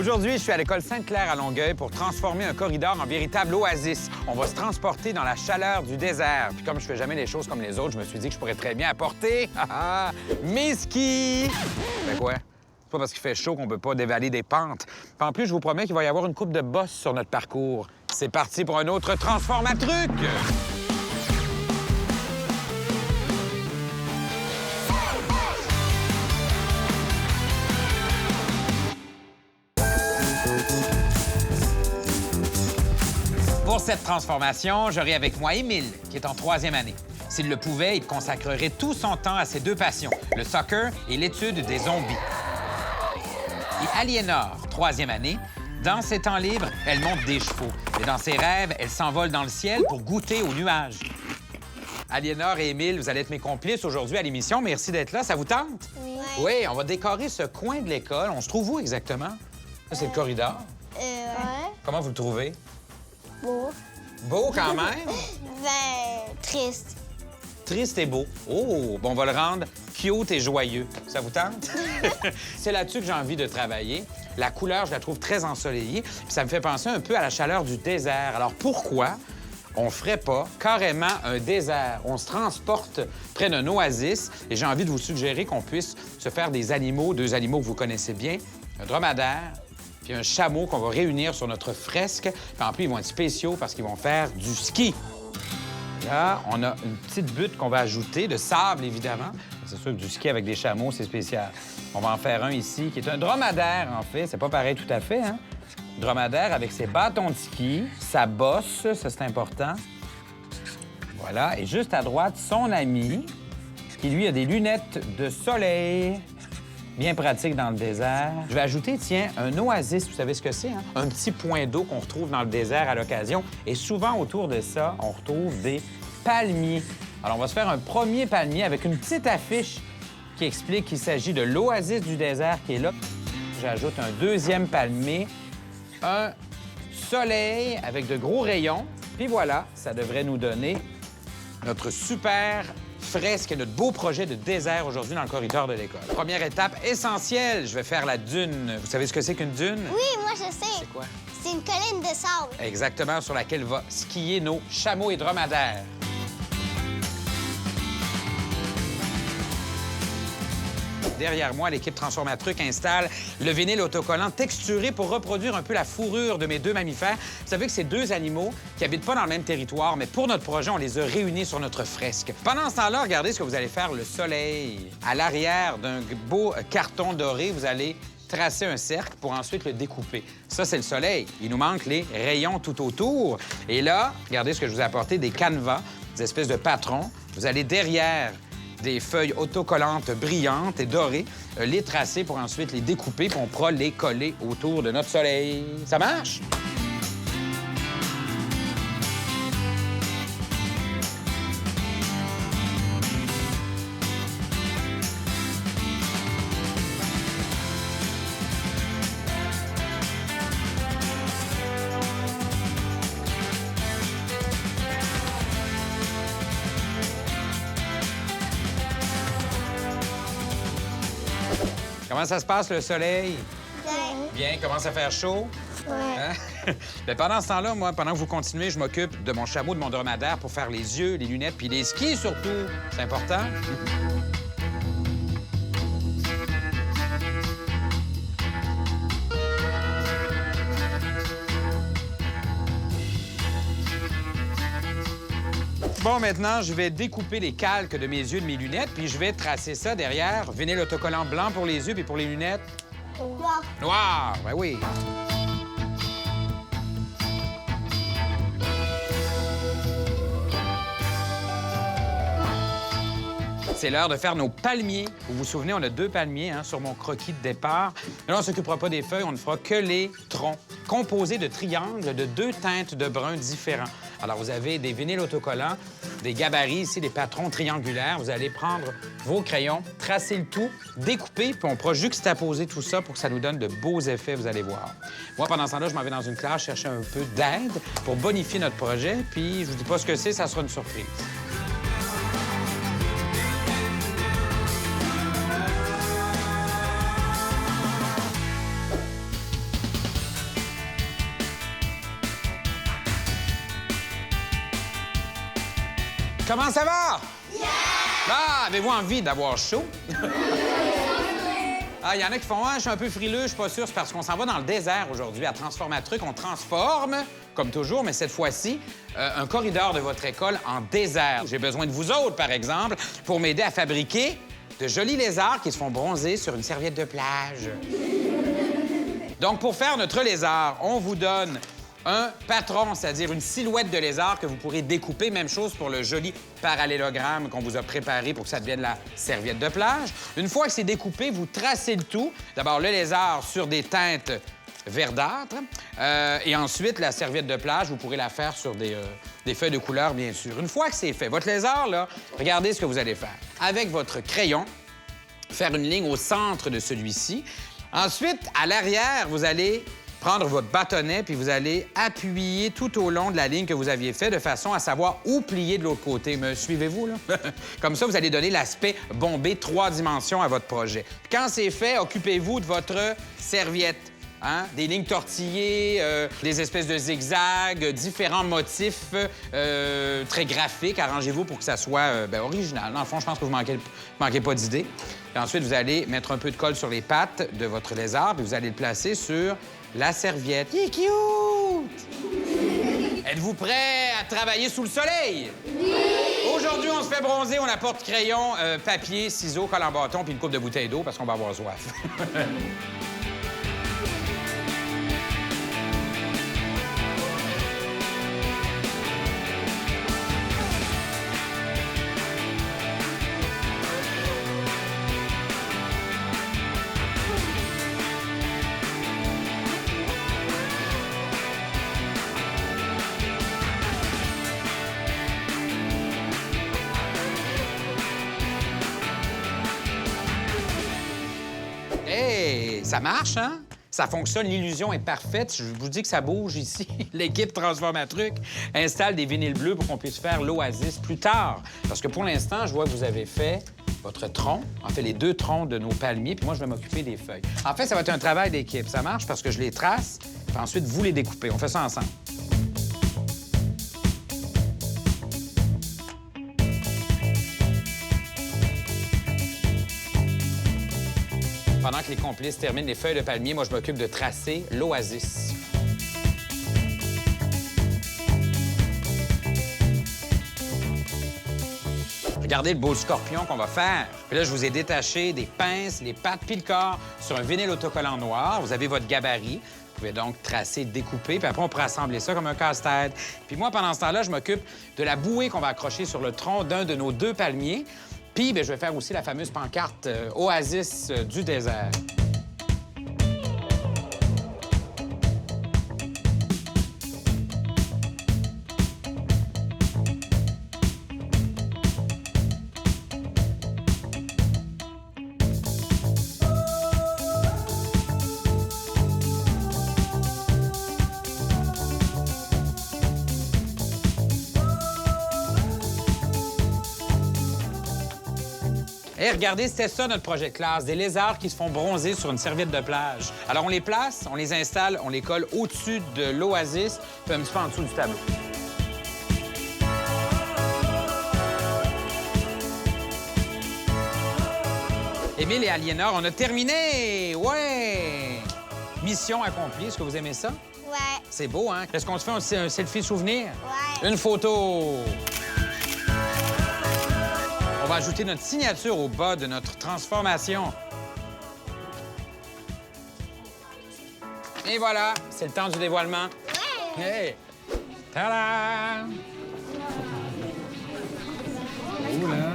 Aujourd'hui, je suis à l'école Sainte-Claire à Longueuil pour transformer un corridor en véritable oasis. On va se transporter dans la chaleur du désert. Puis comme je fais jamais les choses comme les autres, je me suis dit que je pourrais très bien apporter mes skis. Mais quoi? C'est pas parce qu'il fait chaud qu'on peut pas dévaler des pentes. Puis en plus, je vous promets qu'il va y avoir une coupe de bosses sur notre parcours. C'est parti pour un autre Transformatruc! Pour cette transformation, j'aurai avec moi Émile, qui est en 3e année. S'il le pouvait, il consacrerait tout son temps à ses deux passions, le soccer et l'étude des zombies. Et Aliénor, 3e année, dans ses temps libres, elle monte des chevaux. Et dans ses rêves, elle s'envole dans le ciel pour goûter aux nuages. Aliénor et Émile, vous allez être mes complices aujourd'hui à l'émission. Merci d'être là. Ça vous tente? Oui. Oui, on va décorer ce coin de l'école. On se trouve où exactement? Ça, c'est le corridor. Ouais. Comment vous le trouvez? Beau. Beau quand même? Ben, triste. Triste et beau. Oh, bon, on va le rendre cute et joyeux. Ça vous tente? C'est là-dessus que j'ai envie de travailler. La couleur, je la trouve très ensoleillée. Puis ça me fait penser un peu à la chaleur du désert. Alors pourquoi on ferait pas carrément un désert? On se transporte près d'un oasis et j'ai envie de vous suggérer qu'on puisse se faire des animaux, deux animaux que vous connaissez bien, un dromadaire puis un chameau qu'on va réunir sur notre fresque. Puis en plus, ils vont être spéciaux parce qu'ils vont faire du ski. Là, on a une petite butte qu'on va ajouter, de sable, évidemment. C'est sûr que du ski avec des chameaux, c'est spécial. On va en faire un ici, qui est un dromadaire, en fait. C'est pas pareil tout à fait, hein? Dromadaire avec ses bâtons de ski, sa bosse, ça, c'est important. Voilà. Et juste à droite, son ami, qui, lui, a des lunettes de soleil. Bien pratique dans le désert. Je vais ajouter, tiens, un oasis. Vous savez ce que c'est, hein? Un petit point d'eau qu'on retrouve dans le désert à l'occasion. Et souvent, autour de ça, on retrouve des palmiers. Alors, on va se faire un premier palmier avec une petite affiche qui explique qu'il s'agit de l'oasis du désert qui est là. J'ajoute un deuxième palmier, un soleil avec de gros rayons. Puis voilà, ça devrait nous donner notre super fresque et notre beau projet de désert aujourd'hui dans le corridor de l'école. Première étape essentielle, je vais faire la dune. Vous savez ce que c'est qu'une dune? Oui, moi, je sais. C'est quoi? C'est une colline de sable. Exactement, sur laquelle va skier nos chameaux et dromadaires. Derrière moi, l'équipe Transformatruc installe le vinyle autocollant texturé pour reproduire un peu la fourrure de mes deux mammifères. Vous savez que c'est deux animaux qui habitent pas dans le même territoire, mais pour notre projet, on les a réunis sur notre fresque. Pendant ce temps-là, regardez ce que vous allez faire, le soleil. À l'arrière d'un beau carton doré, vous allez tracer un cercle pour ensuite le découper. Ça, c'est le soleil. Il nous manque les rayons tout autour. Et là, regardez ce que je vous ai apporté, des canevas, des espèces de patrons. Vous allez derrière des feuilles autocollantes brillantes et dorées, les tracer pour ensuite les découper, puis on pourra les coller autour de notre soleil. Ça marche? Comment ça se passe, le soleil? Bien. Bien, commence à faire chaud? Ouais. Hein? Bien, pendant ce temps-là, moi, pendant que vous continuez, je m'occupe de mon chameau, de mon dromadaire pour faire les yeux, les lunettes, puis les skis surtout. C'est important. Bon, maintenant, je vais découper les calques de mes yeux, de mes lunettes, puis je vais tracer ça derrière. Vinyle autocollant blanc pour les yeux, puis pour les lunettes, Noir. noir. Ben oui. C'est l'heure de faire nos palmiers. Vous vous souvenez, on a deux palmiers hein, sur mon croquis de départ. Mais là, on ne s'occupera pas des feuilles, on ne fera que les troncs, composés de triangles de deux teintes de brun différents. Alors, vous avez des vinyles autocollants, des gabarits ici, des patrons triangulaires. Vous allez prendre vos crayons, tracer le tout, découper, puis on pourra juxtaposer tout ça pour que ça nous donne de beaux effets, vous allez voir. Moi, pendant ce temps-là, je m'en vais dans une classe chercher un peu d'aide pour bonifier notre projet, puis je vous dis pas ce que c'est, ça sera une surprise. Comment ça va? Yeah! Ah, avez-vous envie d'avoir chaud? Ah, il y en a qui font « Ah, je suis un peu frileux, je suis pas sûr. » C'est parce qu'on s'en va dans le désert aujourd'hui à Transformatruc. On transforme, comme toujours, mais cette fois-ci, un corridor de votre école en désert. J'ai besoin de vous autres, par exemple, pour m'aider à fabriquer de jolis lézards qui se font bronzer sur une serviette de plage. Donc, pour faire notre lézard, on vous donne un patron, c'est-à-dire une silhouette de lézard que vous pourrez découper. Même chose pour le joli parallélogramme qu'on vous a préparé pour que ça devienne la serviette de plage. Une fois que c'est découpé, vous tracez le tout. D'abord, le lézard sur des teintes verdâtres. Et ensuite, la serviette de plage, vous pourrez la faire sur des feuilles de couleur, bien sûr. Une fois que c'est fait, votre lézard, là, regardez ce que vous allez faire. Avec votre crayon, faire une ligne au centre de celui-ci. Ensuite, à l'arrière, vous allez prendre votre bâtonnet puis vous allez appuyer tout au long de la ligne que vous aviez faite de façon à savoir où plier de l'autre côté. Me suivez-vous, là? Comme ça, vous allez donner l'aspect bombé 3 dimensions à votre projet. Puis quand c'est fait, occupez-vous de votre serviette. Hein? Des lignes tortillées, des espèces de zigzags, différents motifs très graphiques. Arrangez-vous pour que ça soit original. Dans le fond, je pense que vous manquez pas d'idées. Et ensuite, vous allez mettre un peu de colle sur les pattes de votre lézard puis vous allez le placer sur la serviette. Il est cute! Êtes-vous prêts à travailler sous le soleil? Oui! Aujourd'hui, on se fait bronzer. On apporte crayon, papier, ciseaux, colle en bâton puis une coupe de bouteille d'eau parce qu'on va avoir soif. Hey, ça marche, hein? Ça fonctionne, l'illusion est parfaite. Je vous dis que ça bouge ici. L'équipe Transformatruc installe des vinyles bleus pour qu'on puisse faire l'oasis plus tard. Parce que pour l'instant, je vois que vous avez fait votre tronc, en fait, les 2 troncs de nos palmiers, puis moi, je vais m'occuper des feuilles. En fait, ça va être un travail d'équipe. Ça marche parce que je les trace, puis ensuite, vous les découpez. On fait ça ensemble. Pendant que les complices terminent les feuilles de palmier, moi, je m'occupe de tracer l'oasis. Regardez le beau scorpion qu'on va faire. Puis là, je vous ai détaché des pinces, les pattes puis le corps sur un vinyle autocollant noir. Vous avez votre gabarit. Vous pouvez donc tracer, découper, puis après, on pourra assembler ça comme un casse-tête. Puis moi, pendant ce temps-là, je m'occupe de la bouée qu'on va accrocher sur le tronc d'un de nos 2 palmiers. Puis, je vais faire aussi la fameuse pancarte Oasis du désert. Hey, regardez, c'était ça notre projet de classe, des lézards qui se font bronzer sur une serviette de plage. Alors, on les place, on les installe, on les colle au-dessus de l'oasis, puis un petit peu en dessous du tableau. Émile et Aliénor, on a terminé! Ouais! Mission accomplie. Est-ce que vous aimez ça? Ouais. C'est beau, hein? Est-ce qu'on se fait un selfie souvenir? Ouais. Une photo! On va ajouter notre signature au bas de notre transformation. Et voilà, c'est le temps du dévoilement. Ouais. Hey! Ta-da! Où, là?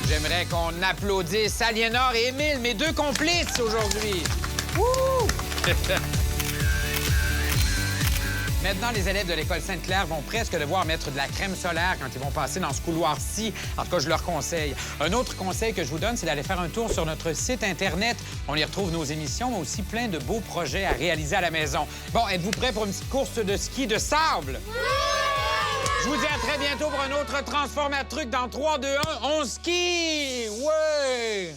J'aimerais qu'on applaudisse Aliénor et Émile, mes 2 complices aujourd'hui. Wouh! Maintenant, les élèves de l'École Sainte-Claire vont presque devoir mettre de la crème solaire quand ils vont passer dans ce couloir-ci. En tout cas, je leur conseille. Un autre conseil que je vous donne, c'est d'aller faire un tour sur notre site Internet. On y retrouve nos émissions, mais aussi plein de beaux projets à réaliser à la maison. Bon, êtes-vous prêts pour une petite course de ski de sable? Oui! Je vous dis à très bientôt pour un autre Transformatruc dans 3, 2, 1. On skie! Ouais!